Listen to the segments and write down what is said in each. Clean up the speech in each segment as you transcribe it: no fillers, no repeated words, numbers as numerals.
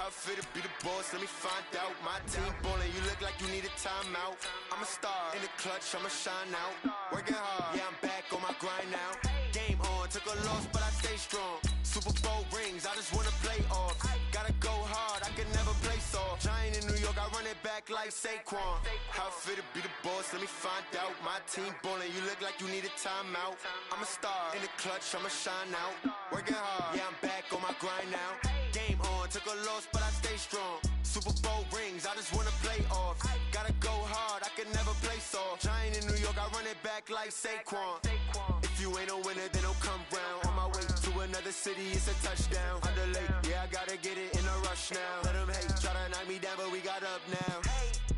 How fit to be the boss, let me find out. My team ballin', you look like you need a timeout. I'm a star, in the clutch, I'ma shine out. Working hard, yeah, I'm back on my grind now. Game on, took a loss, but I stay strong. Super Bowl rings, I just wanna play off. Gotta go hard, I can never play soft. Giant in New York, I run it back like Saquon. How fit to be the boss, let me find out. My team ballin', you look like you need a timeout. I'm a star, in the clutch, I'ma shine out. Working hard, yeah, I'm back on my grind now. Game on, took a loss, but I stay strong. Super Bowl rings, I just wanna play off. Gotta go hard, I can never play soft. Giant in New York, I run it back like Saquon. If you ain't a winner, then don't come round. On my way to another city, it's a touchdown. Underlay, yeah, I gotta get it in a rush now. Let them hate, try to knock me down, but we got up now.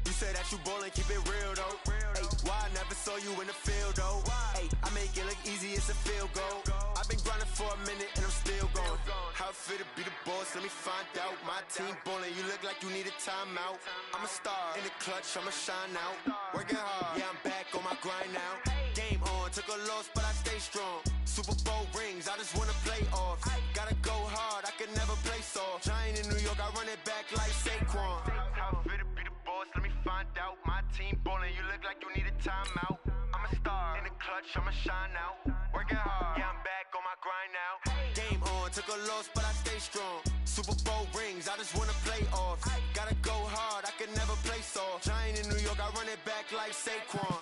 You said that you ballin', keep it real though. Ay, why I never saw you in the field though? Ay, I make it look easy, it's a field goal. I've been grinding for a minute and I'm still going. How fit to be the boss, let me find out. My team ballin', you look like you need a timeout. I'm a star, in the clutch, I'ma shine out. Working hard, yeah, I'm back on my grind now. Game on, took a loss, but I stay strong. Super Bowl rings, I just wanna play off. Gotta go hard, I can never play soft. Giant in New York, I run it back like Saquon. How fit to be the boss, let me find out. My team ballin', you look like you need a timeout. I'm a star, in the clutch, I'ma shine out. Working hard, yeah, I'm back on my grind now. Game on, took a loss, but I stay strong. Super Bowl rings, I just wanna play off. Gotta go hard, I can never play soft. Giant in New York, I run it back like Saquon.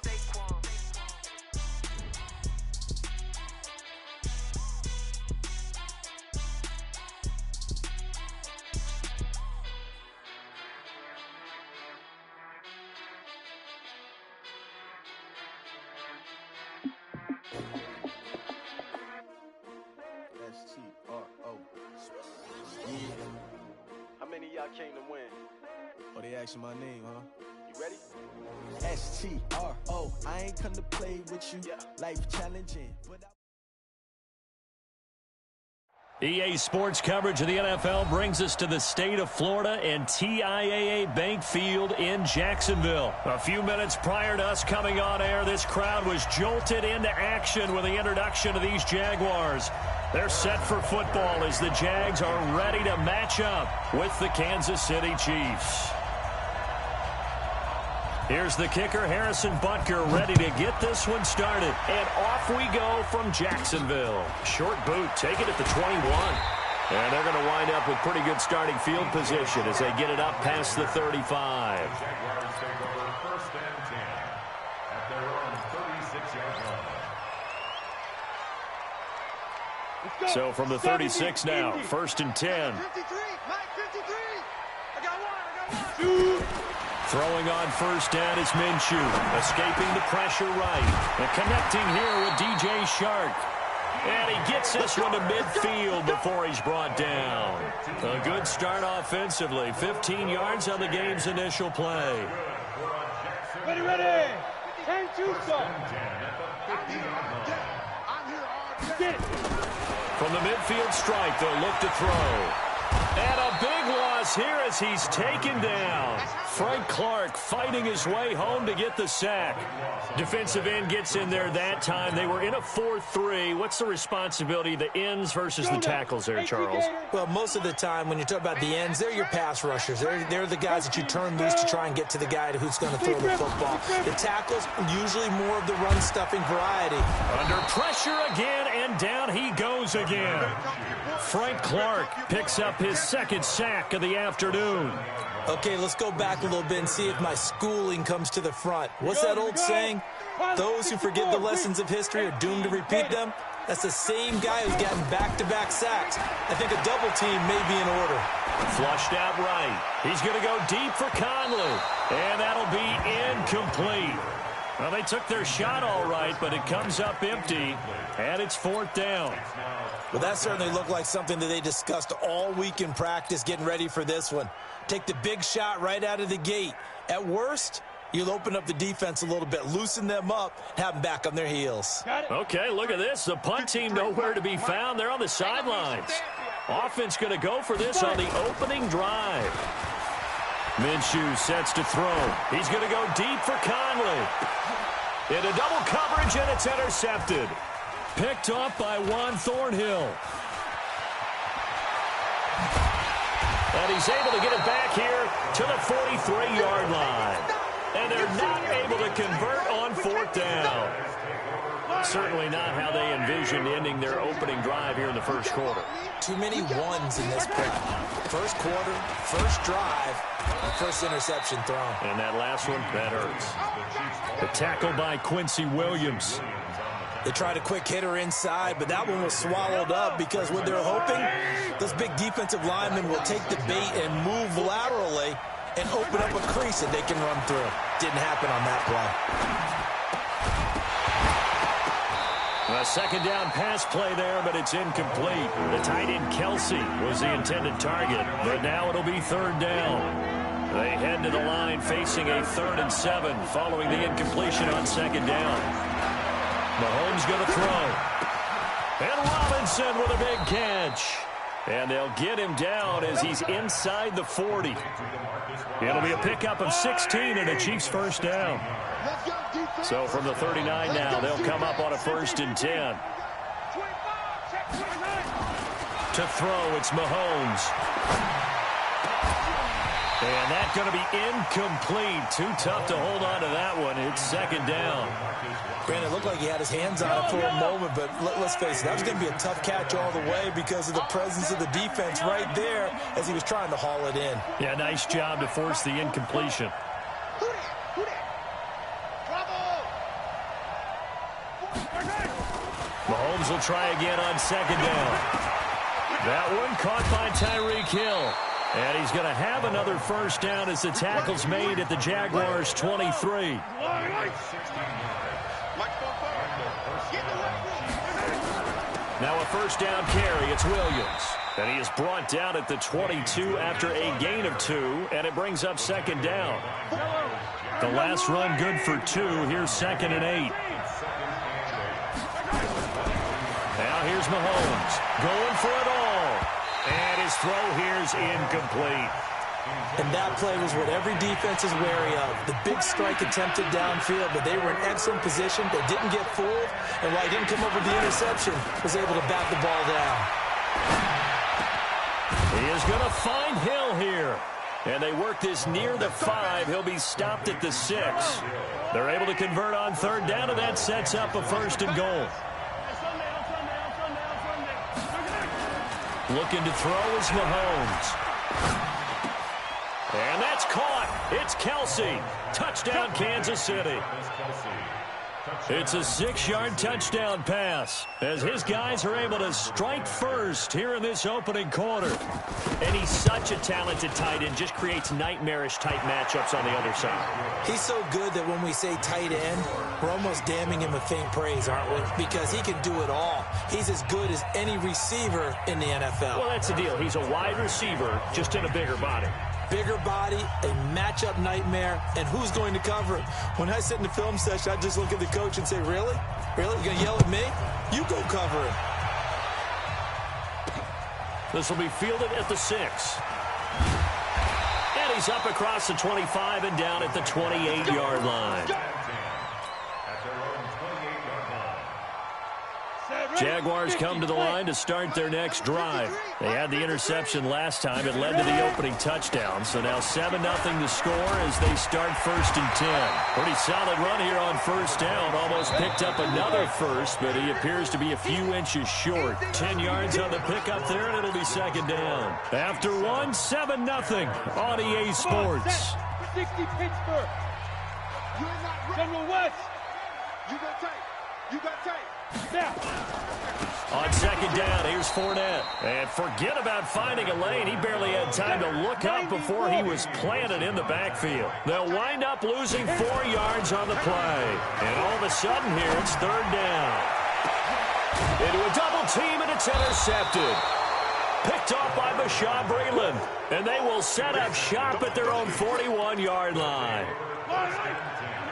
How many of y'all came to win? Oh, they asking my name, huh? You ready? STRO, I ain't come to play with you. Yeah. Life challenging. EA Sports coverage of the NFL brings us to the state of Florida and TIAA Bank Field in Jacksonville. A few minutes prior to us coming on air, this crowd was jolted into action with the introduction of these Jaguars. They're set for football as the Jags are ready to match up with the Kansas City Chiefs. Here's the kicker, Harrison Butker, ready to get this one started. And off we go from Jacksonville. Short boot, take it at the 21. And they're going to wind up with pretty good starting field position as they get it up past the 35. Jaguars take over first and 10 at their own 36-yard line. So from the 36 now, first and 10. 53, Mike, 53. I got one. Throwing on first down is Minshew, escaping the pressure right, and connecting here with DJ Shark. And he gets this one to midfield before he's brought down. A good start offensively, 15 yards on the game's initial play. Ready, ready. 10, 2, stop. From the midfield stripe, they'll look to throw. And a big loss here as he's taken down. Frank Clark fighting his way home to get the sack. Defensive end gets in there that time. They were in a 4-3. What's the responsibility of the ends versus the tackles there, Charles? Well, most of the time when you talk about the ends, they're your pass rushers. They're the guys that you turn loose to try and get to the guy who's going to throw the football. The tackles, usually more of the run-stuffing variety. Under pressure again, and down he goes again. Frank Clark picks up his second sack of the afternoon. Okay, let's go back a little bit and see if my schooling comes to the front. What's that old saying? Those who forget the lessons of history are doomed to repeat them. That's the same guy who's gotten back-to-back sacks. I think a double team may be in order. Flushed out right. He's going to go deep for Conley. And that'll be incomplete. Well, they took their shot all right, but it comes up empty, and it's fourth down. Well, that certainly looked like something that they discussed all week in practice getting ready for this one. Take the big shot right out of the gate. At worst, you'll open up the defense a little bit, loosen them up, have them back on their heels. Okay, look at this. The punt team nowhere to be found. They're on the sidelines. Offense going to go for this on the opening drive. Minshew sets to throw. He's going to go deep for Conley. Into double coverage, and it's intercepted. Picked off by Juan Thornhill. And he's able to get it back here to the 43-yard line. And they're not able to convert on fourth down. Certainly not how they envisioned ending their opening drive here in the first quarter. Too many ones in this play. First quarter, first drive, first interception thrown. And that last one, that hurts. The tackle by Quincy Williams. They tried a quick hitter inside, but that one was swallowed up because what they're hoping, those big defensive linemen will take the bait and move laterally and open up a crease that they can run through. Didn't happen on that play. A second down pass play there, but it's incomplete. The tight end Kelsey was the intended target, but now it'll be third down. They head to the line facing a 3rd and 7 following the incompletion on second down. Mahomes going to throw. And Robinson with a big catch. And they'll get him down as he's inside the 40. It'll be a pickup of 16 and a Chiefs first down. So from the 39 now, they'll come up on a 1st and 10. To throw, it's Mahomes. And that's going to be incomplete. Too tough to hold on to that one. It's second down. Brandon, it looked like he had his hands on it for a moment, but let's face it, that was going to be a tough catch all the way because of the presence of the defense right there as he was trying to haul it in. Yeah, nice job to force the incompletion. Mahomes will try again on second down. That one caught by Tyreek Hill. And he's going to have another first down as the tackle's made at the Jaguars' 23. Now a first down carry. It's Williams. And he is brought down at the 22 after a gain of 2, and it brings up second down. The last run good for 2. Here's 2nd and 8. Now here's Mahomes going for it all. And his throw here's incomplete. And that play was what every defense is wary of. The big strike attempted downfield, but they were in excellent position. They didn't get fooled, and while he didn't come up with the interception, was able to bat the ball down. He is going to find Hill here. And they work this near the 5. He'll be stopped at the 6. They're able to convert on third down, and that sets up a 1st and goal. Looking to throw is Mahomes. And that's caught. It's Kelsey. Touchdown, Kansas City. It's a 6-yard touchdown pass as his guys are able to strike first here in this opening quarter. And he's such a talented tight end, just creates nightmarish-type matchups on the other side. He's so good that when we say tight end, we're almost damning him with faint praise, aren't we? Because he can do it all. He's as good as any receiver in the NFL. Well, that's the deal. He's a wide receiver, just in a bigger body. Bigger body, a matchup nightmare, and who's going to cover it? When I sit in the film session, I just look at the coach and say, really? Really? You're going to yell at me? You go cover it. This will be fielded at the 6. And he's up across the 25 and down at the 28-yard line. Jaguars come to the line to start their next drive. They had the interception last time. It led to the opening touchdown. So now 7-0 to score as they start 1st and 10. Pretty solid run here on first down. Almost picked up another first, but he appears to be a few inches short. 10 yards on the pickup there, and it'll be second down. After 7-0 on EA Sports. 60 Pittsburgh. General West. You got tight. You got tight. Now. On second down, here's Fournette. And forget about finding a lane. He barely had time to look up before he was planted in the backfield. They'll wind up losing 4 yards on the play. And all of a sudden here, it's third down. Into a double team, and it's intercepted. Picked off by Bashaud Breeland. And they will set up shop at their own 41-yard line.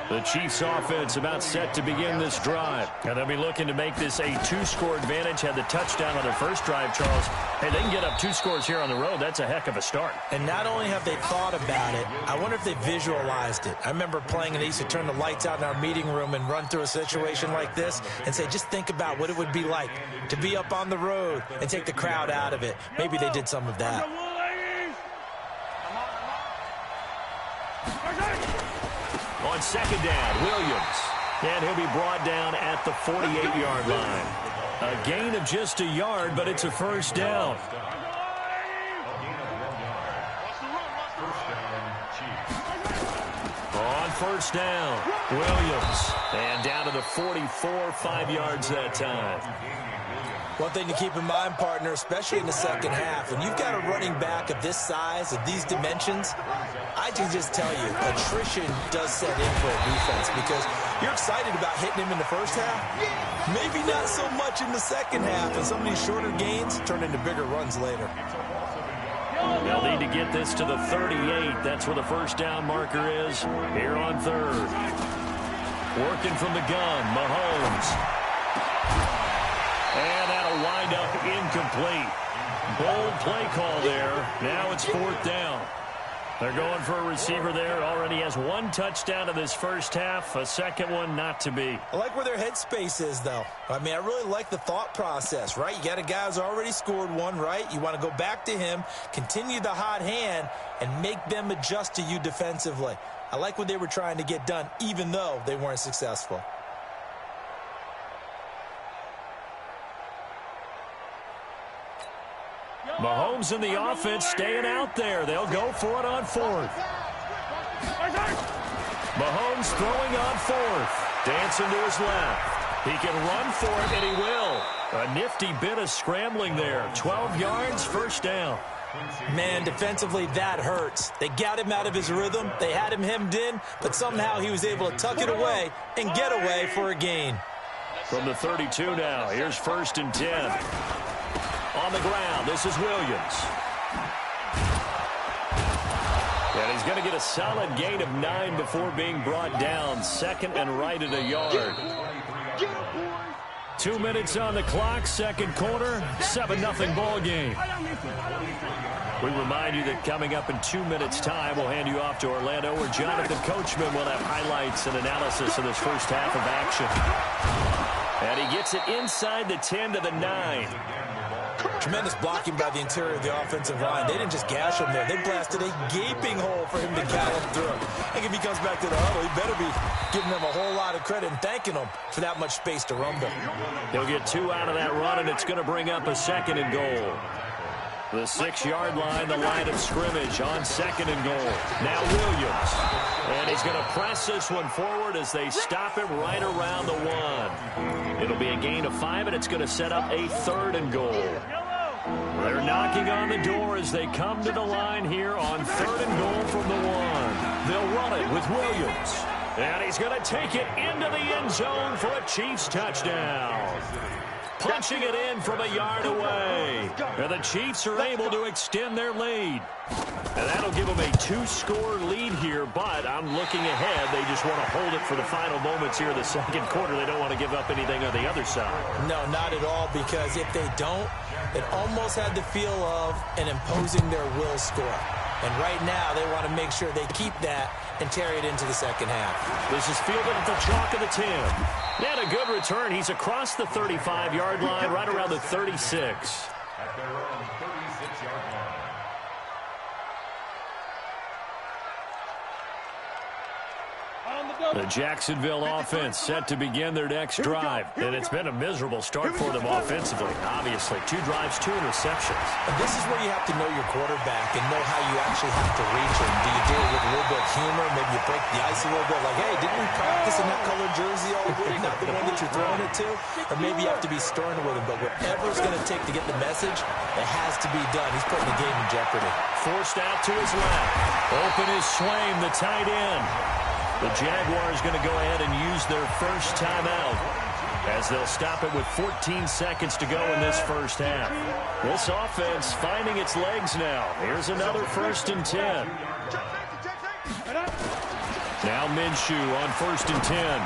The Chiefs offense about set to begin this drive. And they'll be looking to make this a 2-score advantage. Had the touchdown on their first drive, Charles. Hey, they can get up 2 scores here on the road. That's a heck of a start. And not only have they thought about it, I wonder if they visualized it. I remember playing and they used to turn the lights out in our meeting room and run through a situation like this and say, just think about what it would be like to be up on the road and take the crowd out of it. Maybe they did some of that. on second down, Williams. And he'll be brought down at the 48-yard line. A gain of just a yard, but it's a first down. On first down, Williams. And down to the 44, 5 yards that time. One thing to keep in mind, partner, especially in the second half, when you've got a running back of this size, of these dimensions, I can just tell you, attrition does set in for a defense because you're excited about hitting him in the first half. Maybe not so much in the second half, and some of these shorter gains turn into bigger runs later. They'll need to get this to the 38. That's where the first down marker is here on third. Working from the gun, Mahomes. And that'll wind up incomplete. Bold play call there. Now it's fourth down. They're going for a receiver there. Already has one touchdown in this first half. A second one not to be. I like where their headspace is, though. I mean, I really like the thought process, right? You got a guy who's already scored one, right? You want to go back to him, continue the hot hand, and make them adjust to you defensively. I like what they were trying to get done, even though they weren't successful. Mahomes in the offense staying out there. They'll go for it on fourth. Mahomes throwing on fourth. Dancing to his left. He can run for it, and he will. A nifty bit of scrambling there. 12 yards, first down. Man, defensively, that hurts. They got him out of his rhythm. They had him hemmed in, but somehow he was able to tuck it away and get away for a gain. From the 32 now, here's first and 10. On the ground, this is Williams. And he's going to get a solid gain of 9 before being brought down. Second and right at a yard. 2 minutes on the clock, second quarter, 7-0 ball game. We remind you that coming up in 2 minutes' time, we'll hand you off to Orlando, where Jonathan Coachman will have highlights and analysis of this first half of action. And he gets it inside the 10 to the 9. Tremendous blocking by the interior of the offensive line. They didn't just gash him there. They blasted a gaping hole for him to gallop through. I think if he comes back to the huddle, he better be giving them a whole lot of credit and thanking them for that much space to rumble. He'll get 2 out of that run, and it's going to bring up a second and goal. The 6-yard line, the line of scrimmage on second and goal. Now Williams. And he's going to press this one forward as they stop him right around the 1. It'll be a gain of 5, and it's going to set up a third and goal. They're knocking on the door as they come to the line here on third and goal from the 1. They'll run it with Williams. And he's going to take it into the end zone for a Chiefs touchdown. Punching it in from a yard away. And the Chiefs are able to extend their lead. And that'll give them a 2-score lead here, but I'm looking ahead. They just want to hold it for the final moments here in the second quarter. They don't want to give up anything on the other side. No, not at all, because if they don't, it almost had the feel of an imposing their will score. And right now, they want to make sure they keep that and carry it into the second half. This is fielded at the chalk of the 10. And a good return. He's across the 35-yard line, right around the 36. At their own 36-yard line. The Jacksonville offense set to begin their next drive. And it's been a miserable start for them offensively. Obviously, 2 drives, 2 interceptions. And this is where you have to know your quarterback and know how you actually have to reach him. Do you do it with a little bit of humor? Maybe you break the ice a little bit. Like, hey, didn't we practice in that colored jersey all week? Not the one that you're throwing it to? Or maybe you have to be stern with him. But whatever it's going to take to get the message, it has to be done. He's putting the game in jeopardy. Forced out to his left. Open is Swaim, the tight end. The Jaguars going to go ahead and use their first timeout as they'll stop it with 14 seconds to go in this first half. This offense finding its legs now. Here's another first and 10. Now Minshew on first and 10.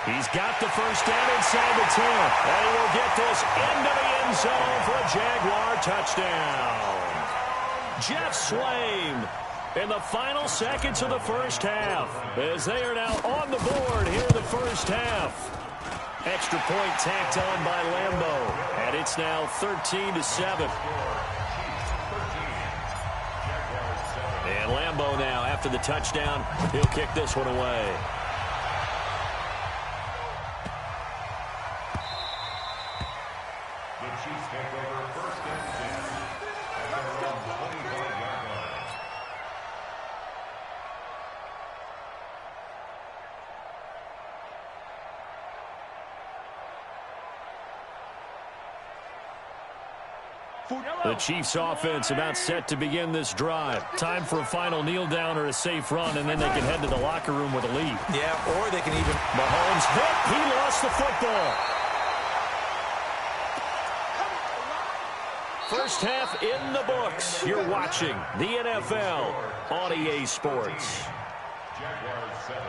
He's got the first down inside the 10. And he will get this into the end zone for a Jaguar touchdown. Jeff Swaim in the final seconds of the first half, as they are now on the board here in the first half. Extra point tacked on by Lambeau, and it's now 13-7. And Lambeau now, after the touchdown, he'll kick this one away. The Chiefs offense about set to begin this drive. Time for a final kneel down or a safe run, and then they can head to the locker room with a lead. Yeah, or they can even... Mahomes hit. He lost the football. First half in the books. You're watching the NFL on EA Sports. Jaguars 7.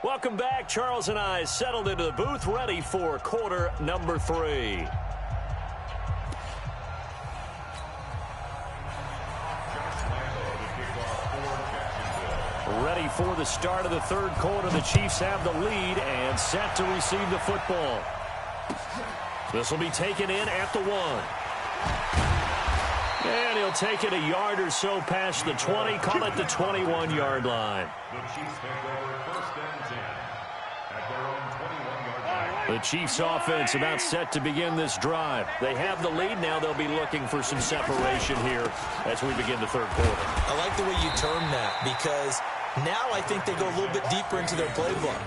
Welcome back. Charles and I settled into the booth, ready for quarter number 3. Ready for the start of the third quarter. The Chiefs have the lead and set to receive the football. This will be taken in at the 1. And he'll take it a yard or so past the 20. Call it the 21-yard line. The Chiefs take over first and 10 at their own 21-yard line. The Chiefs offense about set to begin this drive. They have the lead. Now they'll be looking for some separation here as we begin the third quarter. I like the way you term that, because now I think they go a little bit deeper into their playbook.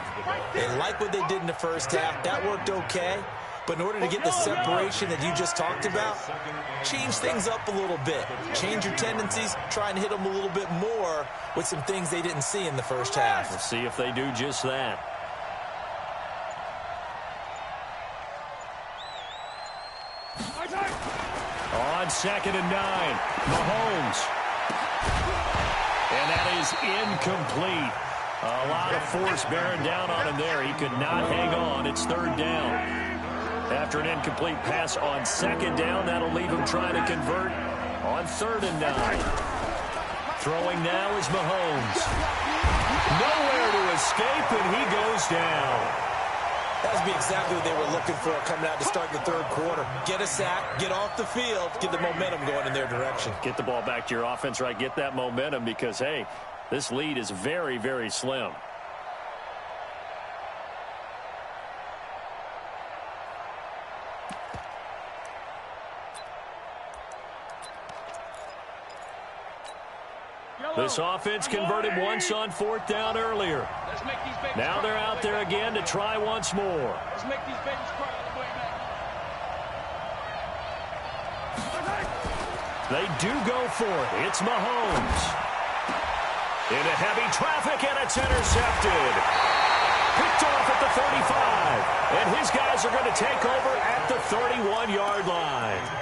They like what they did in the first half. That worked okay. But in order to get the separation that you just talked about, change things up a little bit. Change your tendencies, try and hit them a little bit more with some things they didn't see in the first half. We'll see if they do just that. On 2nd and 9, Mahomes. And that is incomplete. A lot of force bearing down on him there. He could not hang on. It's 3rd down. After an incomplete pass on 2nd down, that'll leave him trying to convert on 3rd and 9. Throwing now is Mahomes. Nowhere to escape, and he goes down. That would be exactly what they were looking for coming out to start the third quarter. Get a sack, get off the field, get the momentum going in their direction. Get the ball back to your offense, right? Get that momentum because, hey, this lead is very, very slim. This offense converted once on 4th down earlier. Now they're out there again to try once more. Let's make these babies cry all the way back. They do go for it. It's Mahomes. Into heavy traffic, and it's intercepted. Picked off at the 35. And his guys are going to take over at the 31-yard line.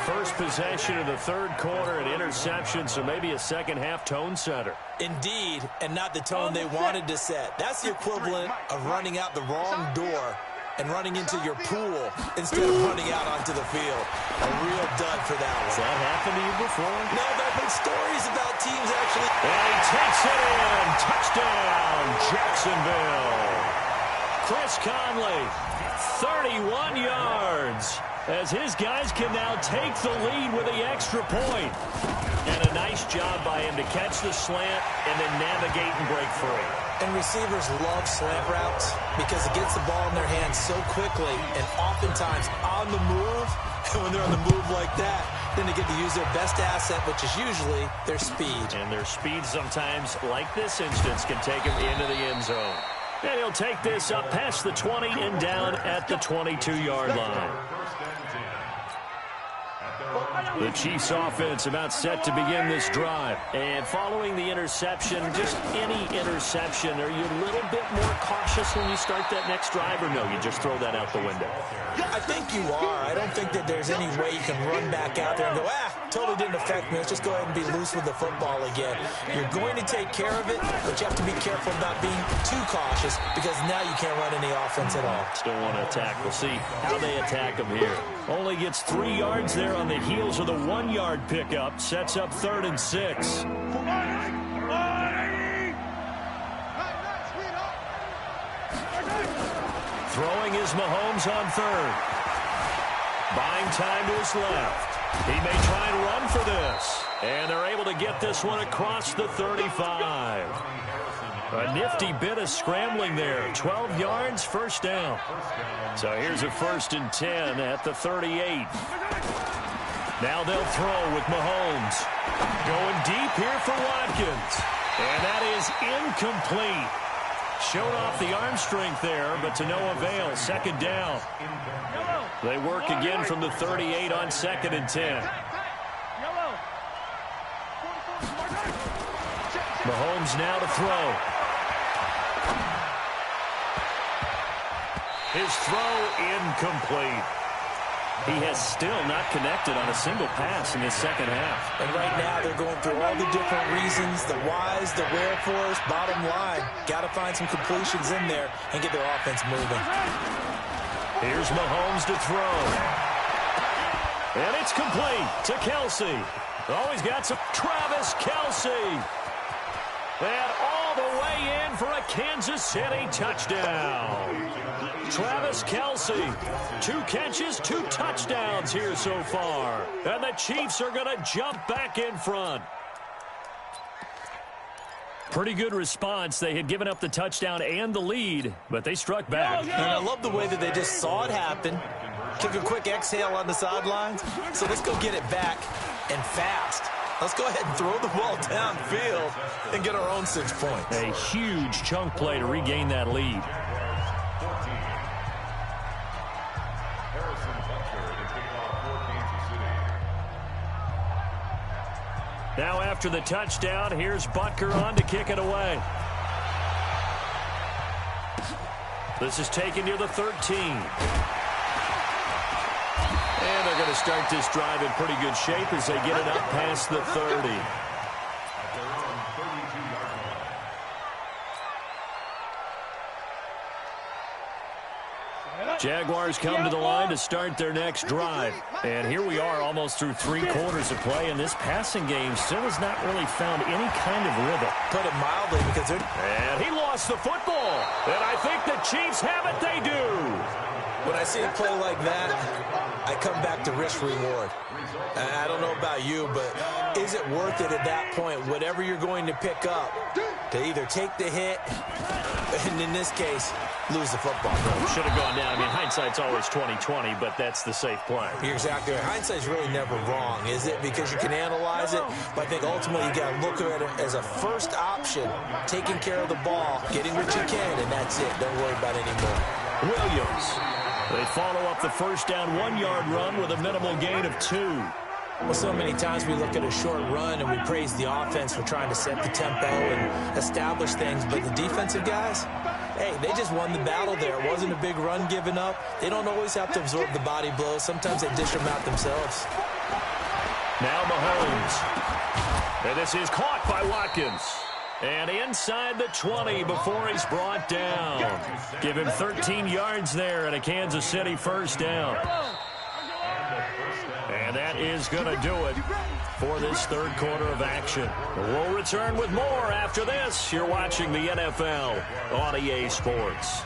First possession of the third quarter, an interception, so maybe a second-half tone setter. Indeed, and not the tone they wanted to set. That's the equivalent of running out the wrong door and running into your pool instead of running out onto the field. A real dud for that one. Has that happened to you before? No, there have been stories about teams actually. And he takes it in. Touchdown, Jacksonville. Chris Conley, 31 yards. As his guys can now take the lead with the extra point. And a nice job by him to catch the slant and then navigate and break free. And receivers love slant routes because it gets the ball in their hands so quickly and oftentimes on the move. And when they're on the move like that, then they get to use their best asset, which is usually their speed. And their speed sometimes, like this instance, can take them into the end zone. And he'll take this up past the 20 and down at the 22-yard line. The Chiefs offense about set to begin this drive. And following the interception, just any interception, are you a little bit more cautious when you start that next drive, or no, you just throw that out the window? I think you are. I don't think that there's any way you can run back out there and go, totally didn't affect me. Let's just go ahead and be loose with the football again. You're going to take care of it, but you have to be careful about being too cautious because now you can't run any offense at all. Still want to attack. We'll see how they attack them here. Only gets 3 yards there on the heels of the 1-yard pickup. Sets up 3rd and 6. Throwing is Mahomes on 3rd. Buying time to his left. He may try and run for this. And they're able to get this one across the 35. A nifty bit of scrambling there. 12 yards, 1st down. So here's a 1st and 10 at the 38. Now they'll throw with Mahomes. Going deep here for Watkins. And that is incomplete. Showed off the arm strength there, but to no avail. 2nd down. They work again from the 38 on 2nd and 10. Mahomes now to throw. His throw incomplete. He has still not connected on a single pass in this second half. And right now they're going through all the different reasons, the whys, the wherefores. Bottom line, got to find some completions in there and get their offense moving. Here's Mahomes to throw. And it's complete to Kelsey. Oh, he's got some. Travis Kelsey. And all the way in for a Kansas City touchdown. Travis Kelsey, 2 catches, 2 touchdowns here so far. And the Chiefs are going to jump back in front. Pretty good response. They had given up the touchdown and the lead, but they struck back. And I love the way that they just saw it happen. Took a quick exhale on the sidelines. So let's go get it back and fast. Let's go ahead and throw the ball downfield and get our own 6 points. A huge chunk play to regain that lead. Now after the touchdown, here's Butker on to kick it away. This is taken near the 13. And they're going to start this drive in pretty good shape as they get it up past the 30. Jaguars come to the line to start their next drive. And here we are almost through 3 quarters of play, and this passing game still has not really found any kind of rhythm. Put it mildly, because they're... And he lost the football. And I think the Chiefs have it. They do. When I see a play like that, I come back to risk-reward. I don't know about you, but is it worth it at that point, whatever you're going to pick up, to either take the hit, and in this case, lose the football? Should have gone down. I mean, hindsight's always 20/20, but that's the safe play. You're exactly right. Hindsight's really never wrong, is it? Because you can analyze it, but I think ultimately you got to look at it as a first option, taking care of the ball, getting what you can, and that's it. Don't worry about it anymore. Williams. They follow up the first down 1-yard run with a minimal gain of 2. Well, so many times we look at a short run and we praise the offense for trying to set the tempo and establish things, but the defensive guys, hey, they just won the battle there. It wasn't a big run given up. They don't always have to absorb the body blows. Sometimes they dish them out themselves. Now Mahomes. And this is caught by Watkins. And inside the 20 before he's brought down. Give him 13 yards there and a Kansas City first down. And that is going to do it for this 3rd quarter of action. We'll return with more after this. You're watching the NFL on EA Sports.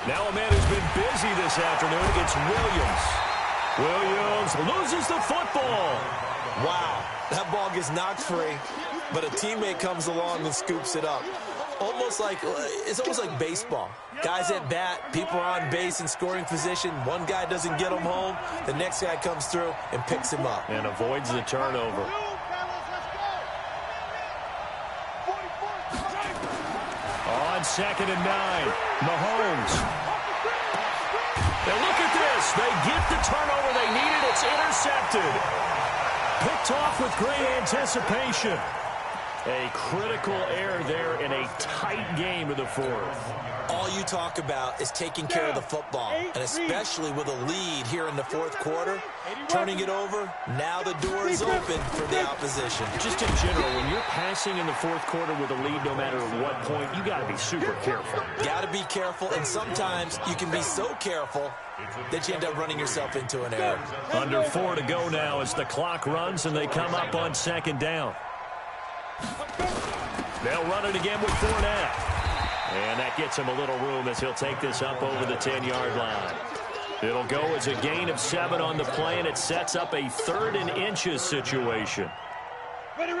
Now a man who's been busy this afternoon. It's Williams. Williams loses the football. Wow, that ball gets knocked free, but a teammate comes along and scoops it up. It's almost like baseball. Guys at bat, people are on base in scoring position. One guy doesn't get him home. The next guy comes through and picks him up. And avoids the turnover. On 2nd and 9, Mahomes. Now look at this. They get the turnover they needed. It's intercepted. Picked off with great anticipation. A critical error there in a tight game of the 4th. All you talk about is taking care of the football, and especially with a lead here in the 4th quarter, turning it over, now the door is open for the opposition. Just in general, when you're passing in the 4th quarter with a lead, no matter at what point, you got to be super careful. Got to be careful, and sometimes you can be so careful that you end up running yourself into an error. Under 4 to go now as the clock runs, and they come up on 2nd down. They'll run it again with Fournette. And that gets him a little room as he'll take this up over the 10-yard line. It'll go as a gain of 7 on the play, and it sets up a 3rd and inches situation. Ready.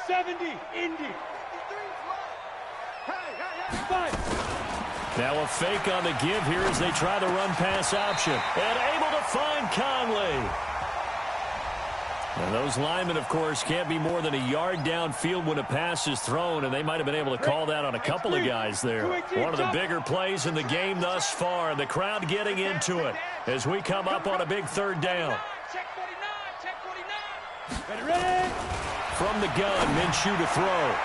70, Indy. Now a fake on the give here as they try the run-pass option. And able to find Conley. And those linemen, of course, can't be more than a yard downfield when a pass is thrown, and they might have been able to call that on a couple of guys there. One of the bigger plays in the game thus far, and the crowd getting into it as we come up on a big third down. From the gun, Minshew to throw.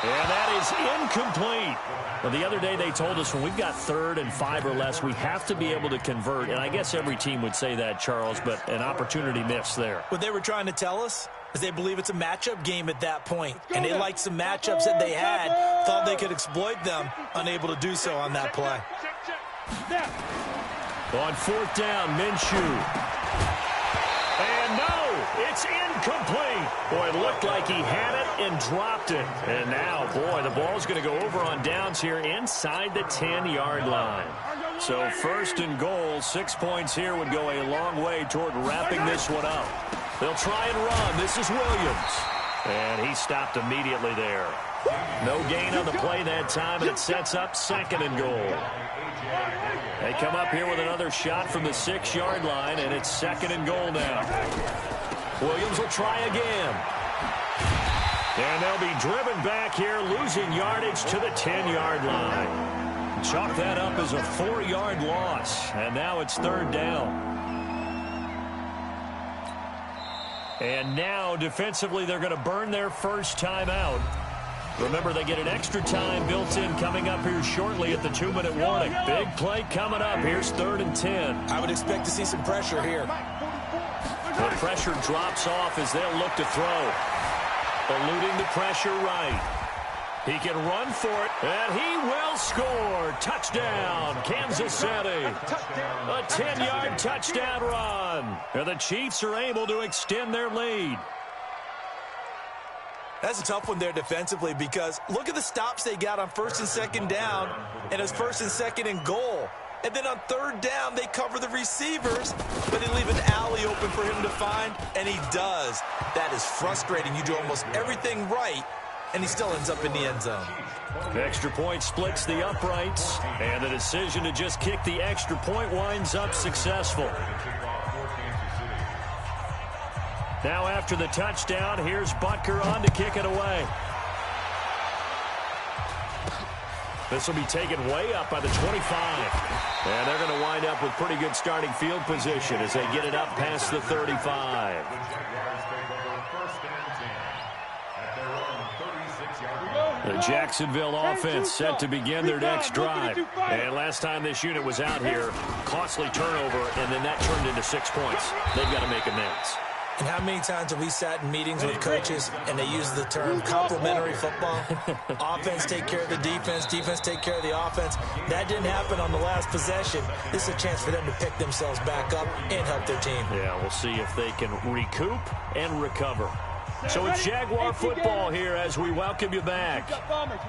And that is incomplete. Well, the other day they told us when we've got 3rd and 5 or less, we have to be able to convert. And I guess every team would say that, Charles, but an opportunity missed there. What they were trying to tell us is they believe it's a matchup game at that point. And they liked some matchups that they had, thought they could exploit them, unable to do so on that play. On 4th down, Minshew. And no, it's incomplete. Boy, it looked like he had it and dropped it. And now, boy, the ball's going to go over on downs here inside the 10-yard line. So 1st and goal, 6 points here would go a long way toward wrapping this one up. They'll try and run. This is Williams. And he stopped immediately there. No gain on the play that time, and it sets up 2nd and goal. They come up here with another shot from the 6-yard line, and it's 2nd and goal now. Williams will try again. And they'll be driven back here, losing yardage to the 10-yard line. Chalk that up as a 4-yard loss, and now it's 3rd down. And now, defensively, they're going to burn their first timeout. Remember, they get an extra time built in coming up here shortly at the 2-minute warning. Big play coming up. Here's 3rd and 10. I would expect to see some pressure here. The pressure drops off as they'll look to throw. Eluding the pressure right. He can run for it, and he will score. Touchdown, Kansas City. A 10-yard touchdown run. And the Chiefs are able to extend their lead. That's a tough one there defensively because look at the stops they got on 1st and 2nd down, and it's 1st and 2nd and goal. And then on 3rd down, they cover the receivers, but they leave an alley open for him to find, and he does. That is frustrating. You do almost everything right, and he still ends up in the end zone. The extra point splits the uprights, and the decision to just kick the extra point winds up successful. Now after the touchdown, here's Butker on to kick it away. This will be taken way up by the 25. And they're going to wind up with pretty good starting field position as they get it up past the 35. The Jacksonville offense set to begin their next drive. And last time this unit was out here, costly turnover, and then that turned into 6 points. They've got to make amends. And how many times have we sat in meetings with coaches and they use the term complementary football? Offense take care of the defense, defense take care of the offense. That didn't happen on the last possession. This is a chance for them to pick themselves back up and help their team. Yeah, we'll see if they can recoup and recover. So it's Jaguar football here as we welcome you back.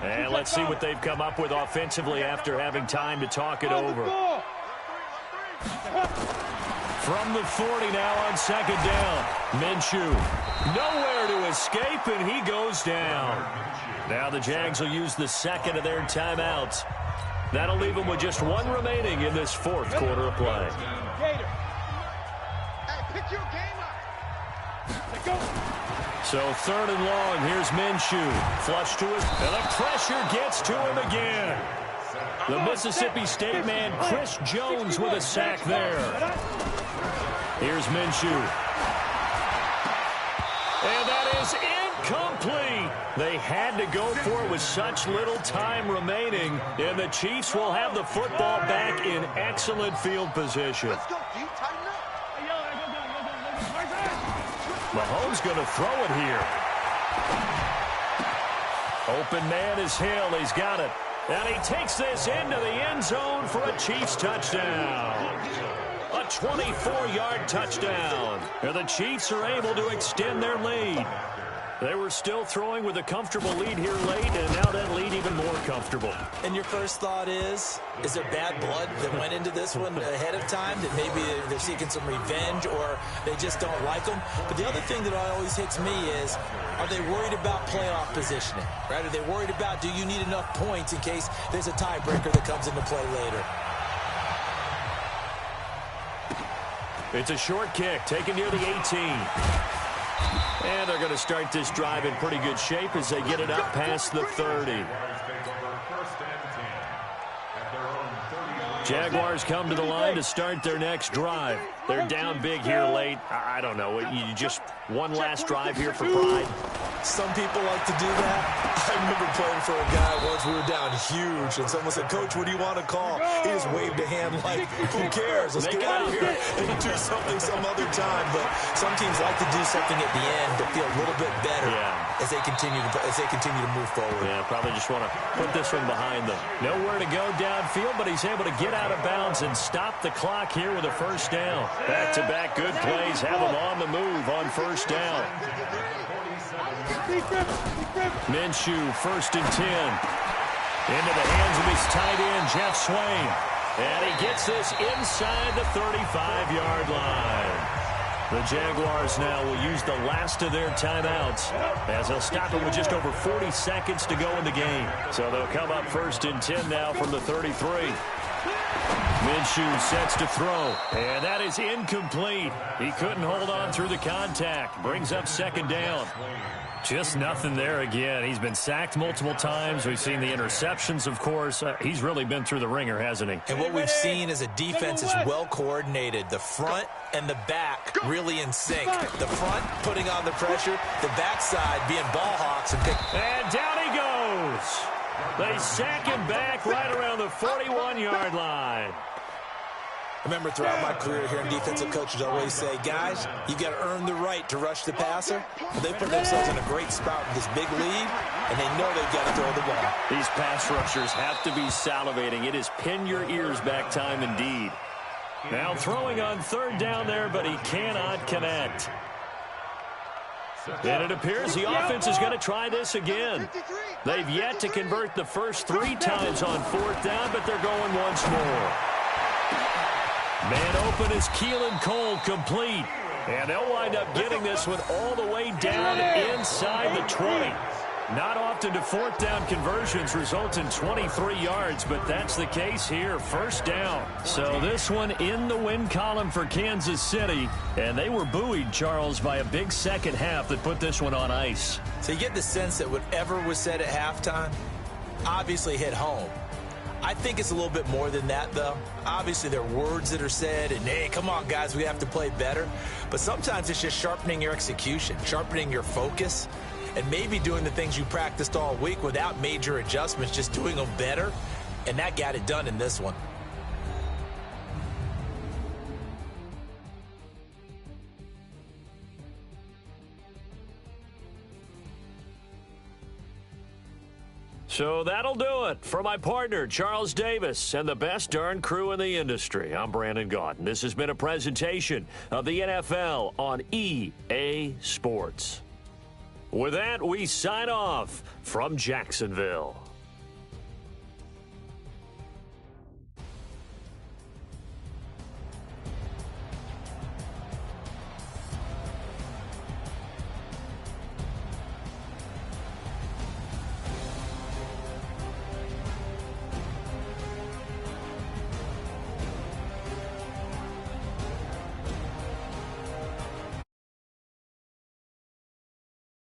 And let's see what they've come up with offensively after having time to talk it over. From the 40 now on 2nd down. Minshew nowhere to escape, and he goes down. Now the Jags will use the 2nd of their timeouts. That'll leave them with just 1 remaining in this 4th quarter of play. So 3rd and long, here's Minshew. Flush to his, and the pressure gets to him again. The Mississippi State man, Chris Jones, with a sack there. Here's Minshew. And that is incomplete. They had to go for it with such little time remaining. And the Chiefs will have the football back in excellent field position. Mahomes going to throw it here. Open man is Hill. He's got it. And he takes this into the end zone for a Chiefs touchdown. A 24-yard touchdown. And the Chiefs are able to extend their lead. They were still throwing with a comfortable lead here late, and now that lead even more comfortable. And your first thought is there bad blood that went into this one ahead of time, that maybe they're seeking some revenge or they just don't like them? But the other thing that always hits me is Are they worried about playoff positioning? Right? Are they worried about, do you need enough points in case there's a tiebreaker that comes into play later? It's a short kick taken near the 18. And they're going to start this drive in pretty good shape as they get it up past the 30. Jaguars come to the line to start their next drive. They're down big here late. I don't know. You just one last drive here for pride. Some people like to do that. I remember playing for a guy once. We were down huge, and someone said, "Coach, what do you want to call?" He just waved a hand like, "Who cares? Let's get out of here and do something some other time." But some teams like to do something at the end to feel a little bit better as they continue to move forward. Yeah, probably just want to put this one behind them. Nowhere to go downfield, but he's able to get out of bounds and stop the clock here with a first down. Back-to-back good plays have him on the move on first down. Minshew, 1st and 10. Into the hands of his tight end, Jeff Swain. And he gets this inside the 35-yard line. The Jaguars now will use the last of their timeouts as they'll stop it with just over 40 seconds to go in the game. So they'll come up 1st and 10 now from the 33. Minshew sets to throw, and that is incomplete. He couldn't hold on through the contact. Brings up 2nd down. Just nothing there again. He's been sacked multiple times. We've seen the interceptions, of course. He's really been through the ringer, hasn't he? And what we've seen is a defense is well coordinated. The front and the back really in sync. The front putting on the pressure, the backside being ball hawks. And down he goes. They sack him back right around the 41-yard line. I remember throughout my career here in defensive coaches always say, guys, you got to earn the right to rush the passer. But they put themselves in a great spot with this big lead, and they know they've got to throw the ball. These pass rushers have to be salivating. It is pin your ears back time indeed. Now throwing on 3rd down there, but he cannot connect. And it appears the offense is going to try this again. They've yet to convert the first 3 times on 4th down, but they're going once more. Man open is Keelan Cole, complete. And they'll wind up getting this one all the way down inside the 20. Not often do 4th down conversions result in 23 yards, but that's the case here. 1st down. So this one in the win column for Kansas City. And they were buoyed, Charles, by a big second half that put this one on ice. So you get the sense that whatever was said at halftime obviously hit home. I think it's a little bit more than that, though. Obviously, there are words that are said, and, hey, come on, guys, we have to play better. But sometimes it's just sharpening your execution, sharpening your focus, and maybe doing the things you practiced all week without major adjustments, just doing them better. And that got it done in this one. So that'll do it for my partner, Charles Davis, and the best darn crew in the industry. I'm Brandon Gaudin. This has been a presentation of the NFL on EA Sports. With that, we sign off from Jacksonville.